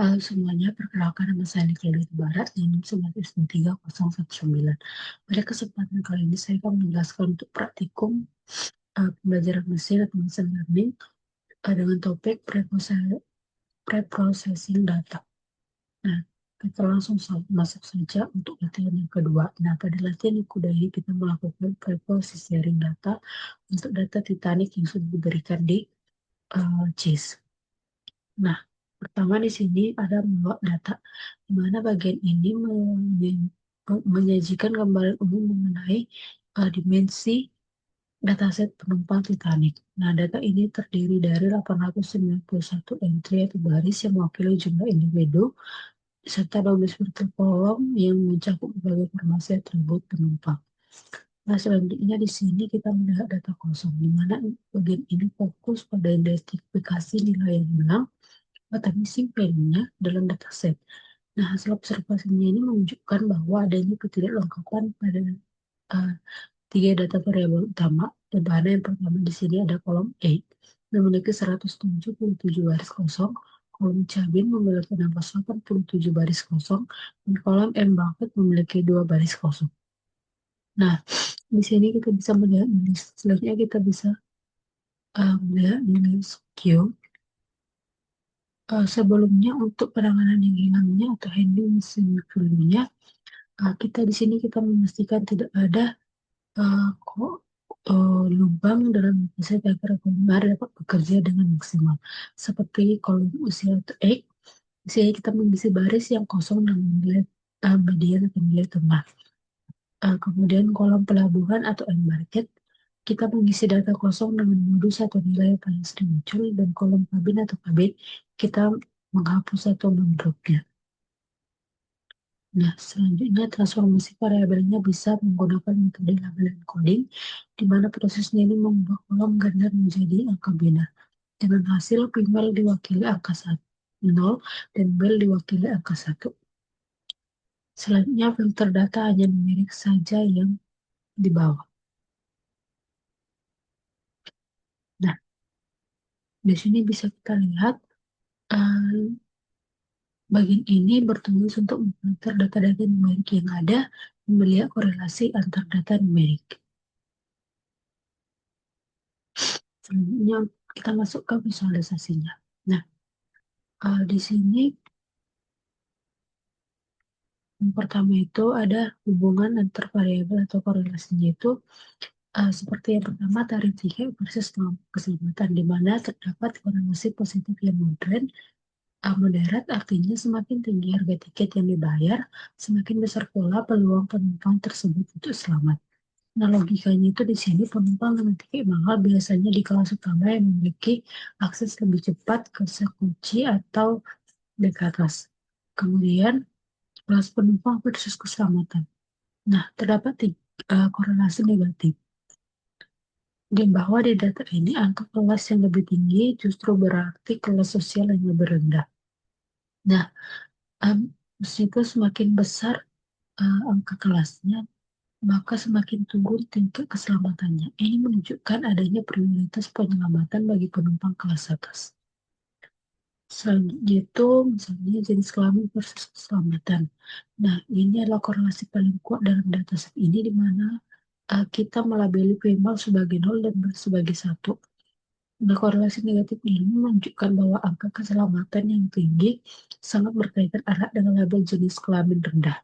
Halo semuanya, perkenalkan nama saya Nikel Barat, NIM 1931019. Pada kesempatan kali ini saya akan menjelaskan untuk praktikum pembelajaran mesin atau machine learning dengan topik preprocessing data. Nah, kita langsung masuk saja untuk latihan yang kedua. Nah, pada latihan yang kedua ini kita melakukan preprocessing data untuk data Titanic yang sudah diberikan di CIS. Nah, pertama di sini ada membawa data, di mana bagian ini menyajikan gambaran umum mengenai dimensi dataset penumpang Titanic. Nah, data ini terdiri dari 891 entry atau baris yang mewakili jumlah individu, serta 12 vertical kolom yang mencakup berbagai informasi atribut penumpang. Nah, selanjutnya di sini kita melihat data kosong, di mana bagian ini fokus pada identifikasi nilai yang benar atau missing value-nya dalam dataset. Nah, hasil observasinya ini menunjukkan bahwa adanya ketidaklengkapan pada uh, tiga data variabel utama, di mana yang pertama di sini ada kolom A yang memiliki 177 baris kosong, kolom Cabin memiliki 687 baris kosong, dan kolom M Bucket memiliki 2 baris kosong. Nah, di sini kita bisa melihat nilai, selanjutnya kita bisa melihat nilai Q. Sebelumnya untuk penanganan yang hilangnya atau handling sebelumnya, kita di sini kita memastikan tidak ada kok lubang dalam proses agar kolomar dapat bekerja dengan maksimal. Seperti kolom usia atau X, di sini kita mengisi baris yang kosong dengan nilai median atau nilai tengah. Kemudian kolom pelabuhan atau end market, kita mengisi data kosong dengan modus atau nilai yang paling sering muncul, dan kolom kabin atau kabin, kita menghapus atau mendropnya. Nah, selanjutnya transformasi variabelnya bisa menggunakan metode labeling coding, di mana prosesnya ini mengubah kolom ganda menjadi angka biner. Dengan hasil primal diwakili angka 0 dan bel diwakili angka 1. Selanjutnya filter data hanya numerik saja yang dibawa. Nah, di sini bisa kita lihat bagian ini bertugas untuk memfilter data-data numerik yang ada dan melihat korelasi antar data numerik. Selanjutnya kita masuk ke visualisasinya. Nah, di sini yang pertama itu ada hubungan antar variabel atau korelasinya itu seperti yang pertama tarif tiket versus keselamatan, di mana terdapat korelasi positif yang moderat, artinya semakin tinggi harga tiket yang dibayar, semakin besar pula peluang penumpang tersebut untuk selamat. Nah, logikanya itu di sini penumpang dengan tiket mahal biasanya di kelas utama yang memiliki akses lebih cepat ke sekunci atau naik ke atas. Kemudian, kelas penumpang versus keselamatan. Nah, terdapat korelasi negatif. Di bawah di data ini, angka kelas yang lebih tinggi justru berarti kelas sosial yang lebih rendah. Nah, meskipun semakin besar angka kelasnya, maka semakin turun tingkat keselamatannya. Ini menunjukkan adanya prioritas penyelamatan bagi penumpang kelas atas. Selanjutnya itu misalnya jenis kelamin versus keselamatan. Nah, ini adalah korelasi paling kuat dalam dataset ini, di mana kita melabeli primal sebagai 0 dan bel sebagai 1. Nah, korelasi negatif ini menunjukkan bahwa angka keselamatan yang tinggi sangat berkaitan erat dengan label jenis kelamin rendah.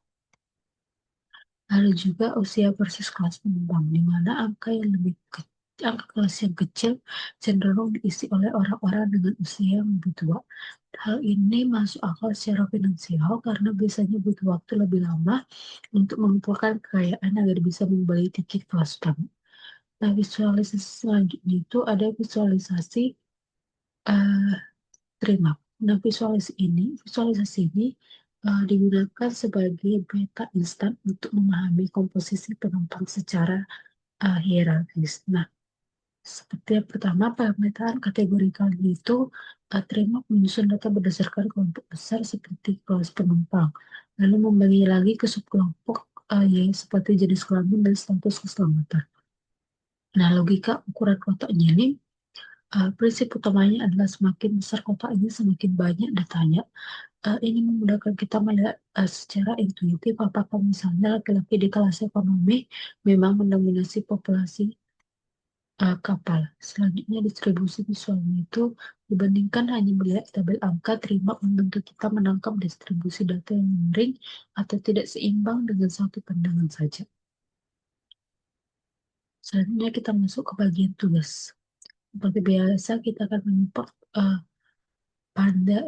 Ada juga usia versus kelas penumpang, di mana angka kelas yang kecil cenderung diisi oleh orang-orang dengan usia yang lebih tua. Hal ini masuk akal secara finansial karena biasanya butuh waktu lebih lama untuk mengumpulkan kekayaan agar bisa membeli tiket kelas utama. Nah, visualisasi selanjutnya itu ada visualisasi uh, terima. Nah, visualisasi ini digunakan sebagai peta instan untuk memahami komposisi penumpang secara hierarkis. Nah, seperti yang pertama, pemetaan kategorikalnya itu terima menyusun data berdasarkan kelompok besar seperti kelas penumpang, lalu membagi lagi ke subkelompok yang seperti jenis kelamin dan status keselamatan. Nah, logika ukuran kotaknya ini Prinsip utamanya adalah semakin besar kota ini, semakin banyak datanya. Ini memudahkan kita melihat secara intuitif apakah misalnya laki-laki di kelas ekonomi memang mendominasi populasi kapal. Selanjutnya distribusi visualnya itu dibandingkan hanya melihat tabel angka, terima membantu kita menangkap distribusi data yang miring atau tidak seimbang dengan satu pandangan saja. Selanjutnya kita masuk ke bagian tugas. Seperti biasa kita akan mengimport Panda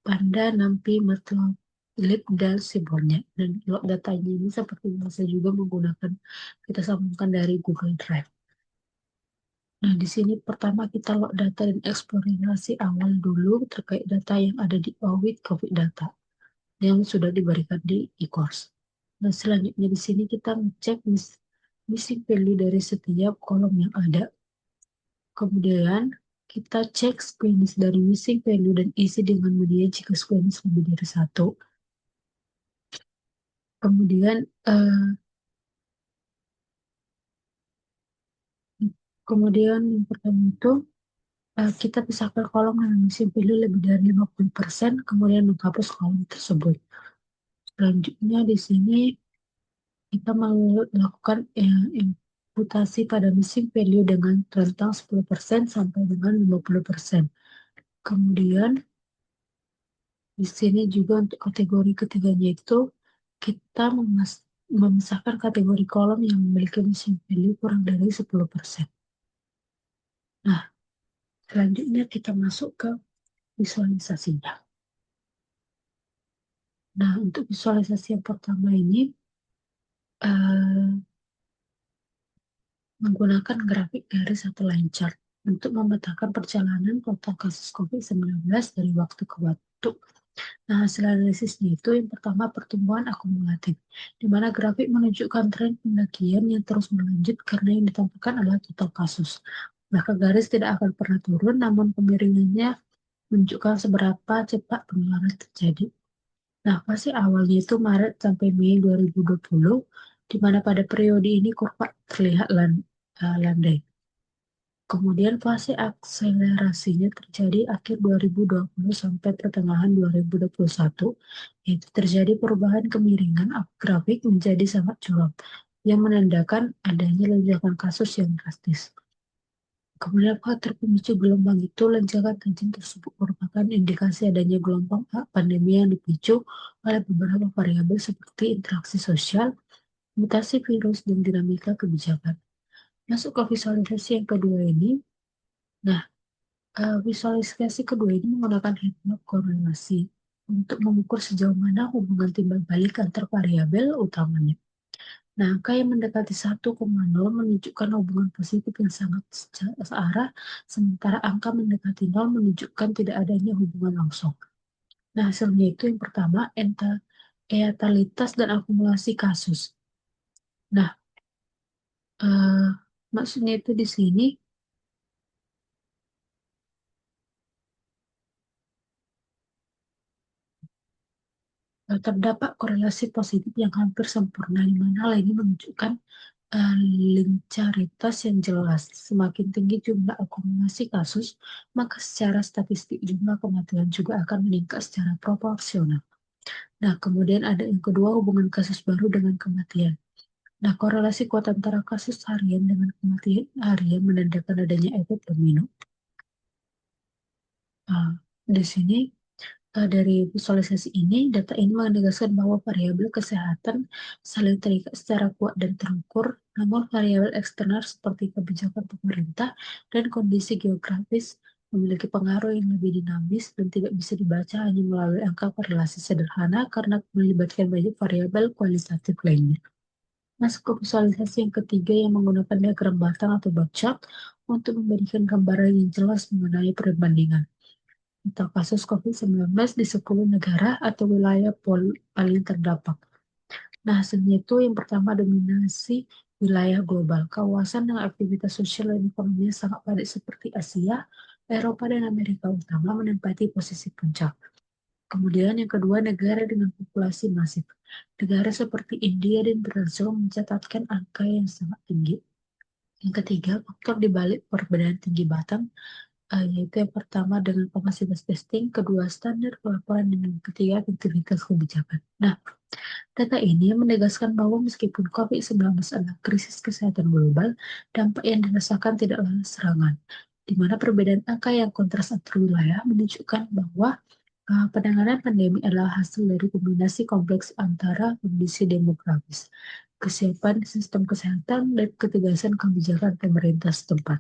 Panda, NumPy, Matplotlib, dan Seaborn-nya. Dan log datanya ini seperti biasa juga menggunakan, kita sambungkan dari Google Drive. Nah, di sini pertama kita log data dan eksplorasi awal dulu terkait data yang ada di OWID COVID data yang sudah diberikan di e-course. Nah, selanjutnya di sini kita ngecek missing value dari setiap kolom yang ada. Kemudian kita cek squeamish dari missing value dan isi dengan media jika squeamish lebih dari satu. Kemudian eh, kemudian yang pertama itu kita pisahkan kolom dengan missing value lebih dari 50%, kemudian menghapus kolom tersebut. Selanjutnya di sini kita melakukan imputasi pada missing value dengan rentang 10% sampai dengan 50%. Kemudian di sini juga untuk kategori ketiganya itu kita memisahkan kategori kolom yang memiliki missing value kurang dari 10%. Nah, selanjutnya kita masuk ke visualisasinya. Nah, untuk visualisasi yang pertama ini eh, menggunakan grafik garis atau line chart untuk memetakan perjalanan total kasus COVID-19 dari waktu ke waktu. Nah, hasil analisisnya itu yang pertama pertumbuhan akumulatif, di mana grafik menunjukkan tren pendakian yang terus berlanjut karena yang ditampilkan adalah total kasus. Maka garis tidak akan pernah turun, namun kemiringannya menunjukkan seberapa cepat penularan terjadi. Nah, fase awalnya itu Maret sampai Mei 2020, di mana pada periode ini kurva terlihat landai. Kemudian fase akselerasinya terjadi akhir 2020 sampai pertengahan 2021, yaitu terjadi perubahan kemiringan grafik menjadi sangat curam, yang menandakan adanya lonjakan kasus yang drastis. Kemudian faktor pemicu gelombang itu lonjakan tajam tersebut merupakan indikasi adanya gelombang pandemi yang dipicu oleh beberapa variabel seperti interaksi sosial, mutasi virus, dan dinamika kebijakan. Masuk ke visualisasi yang kedua ini. Nah, visualisasi kedua ini menggunakan heatmap korelasi untuk mengukur sejauh mana hubungan timbal balik antar variabel utamanya. Nah, angka yang mendekati 1,0 menunjukkan hubungan positif yang sangat searah, sementara angka mendekati 0 menunjukkan tidak adanya hubungan langsung. Nah, hasilnya itu yang pertama, eatalitas dan akumulasi kasus. Nah, eh, maksudnya itu di sini terdapat korelasi positif yang hampir sempurna, di mana hal ini menunjukkan eh, linearitas yang jelas. Semakin tinggi jumlah akumulasi kasus, maka secara statistik jumlah kematian juga akan meningkat secara proporsional. Nah, kemudian ada yang kedua, hubungan kasus baru dengan kematian. Nah, korelasi kuat antara kasus harian dengan kematian harian menandakan adanya efek domino. Ah, di sini dari visualisasi ini, data ini menegaskan bahwa variabel kesehatan saling terikat secara kuat dan terukur, namun variabel eksternal seperti kebijakan pemerintah dan kondisi geografis memiliki pengaruh yang lebih dinamis dan tidak bisa dibaca hanya melalui angka korelasi sederhana karena melibatkan banyak variabel kualitatif lainnya. Masuk ke visualisasi yang ketiga yang menggunakan diagram batang atau bar chart untuk memberikan gambaran yang jelas mengenai perbandingan atau kasus COVID-19 di 10 negara atau wilayah paling terdampak. Nah, hasilnya itu yang pertama dominasi wilayah global. Kawasan dengan aktivitas sosial dan ekonomi sangat padat seperti Asia, Eropa, dan Amerika Utama menempati posisi puncak. Kemudian yang kedua, negara dengan populasi masif. Negara seperti India dan Brazil mencatatkan angka yang sangat tinggi. Yang ketiga, faktor dibalik perbedaan tinggi Batam, yaitu yang pertama dengan kapasitas testing, kedua standar pelaporan, dan yang ketiga integritas kebijakan. Nah, data ini menegaskan bahwa meskipun COVID-19 adalah krisis kesehatan global, dampak yang dirasakan tidaklah serangan, di mana perbedaan angka yang kontras antar wilayah menunjukkan bahwa penanganan pandemi adalah hasil dari kombinasi kompleks antara kondisi demografis, kesiapan sistem kesehatan, dan ketegasan kebijakan pemerintah setempat.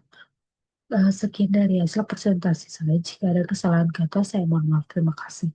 Sekian dari hasil presentasi saya. Jika ada kesalahan kata, saya mohon maaf. Terima kasih.